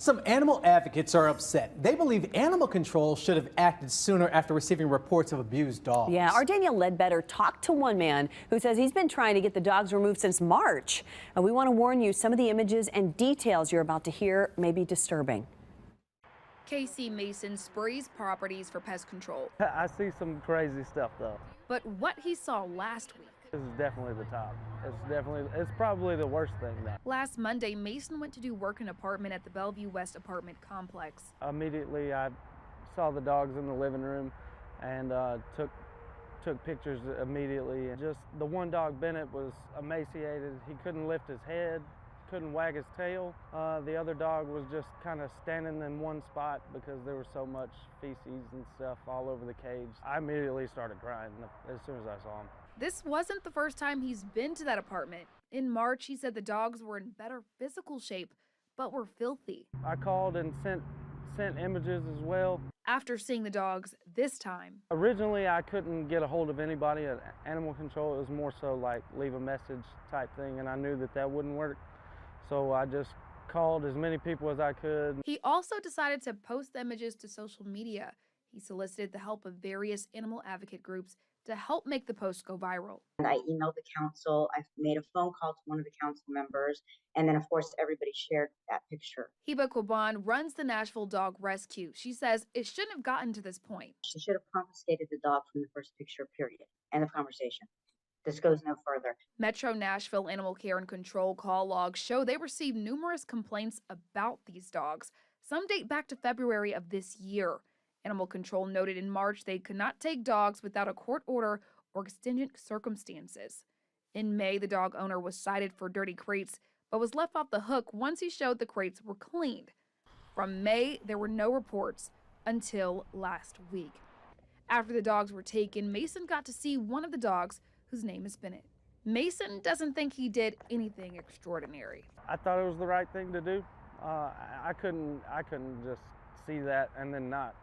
Some animal advocates are upset. They believe animal control should have acted sooner after receiving reports of abused dogs. Yeah, our Danielle Ledbetter talked to one man who says he's been trying to get the dogs removed since March. And we want to warn you, some of the images and details you're about to hear may be disturbing. Casey Mason sprays properties for pest control. I see some crazy stuff though. But what he saw last week. This is definitely the top. It's probably the worst thing though. Last Monday, Mason went to do work in an apartment at the Bellevue West apartment complex. Immediately I saw the dogs in the living room and took pictures immediately. And just the one dog, Bennett, was emaciated. He couldn't lift his head, couldn't wag his tail. The other dog was just kind of standing in one spot because there was so much feces and stuff all over the cage. I immediately started crying as soon as I saw him. This wasn't the first time he's been to that apartment. In March, he said the dogs were in better physical shape, but were filthy. I called and sent images as well. After seeing the dogs this time. Originally, I couldn't get a hold of anybody at animal control. It was more so like leave a message type thing, and I knew that wouldn't work. So I just called as many people as I could. He also decided to post the images to social media. He solicited the help of various animal advocate groups to help make the post go viral. And I emailed the council, I made a phone call to one of the council members, and then of course everybody shared that picture. Heba Koban runs the Nashville Dog Rescue. She says it shouldn't have gotten to this point. She should have confiscated the dog from the first picture, period. End of conversation. This goes no further. Metro Nashville Animal Care and Control call logs show they received numerous complaints about these dogs. Some date back to February of this year. Animal Control noted in March they could not take dogs without a court order or exigent circumstances. In May, the dog owner was cited for dirty crates, but was left off the hook once he showed the crates were cleaned. From May, there were no reports until last week. After the dogs were taken, Mason got to see one of the dogs, whose name is Bennett. Mason doesn't think he did anything extraordinary. I thought it was the right thing to do. I couldn't just see that and then not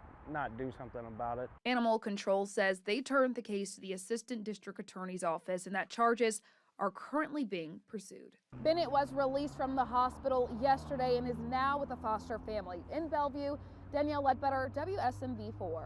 do something about it. Animal Control says they turned the case to the Assistant District Attorney's Office and that charges are currently being pursued. Bennett was released from the hospital yesterday and is now with a foster family in Bellevue. Danielle Ledbetter, WSMV4.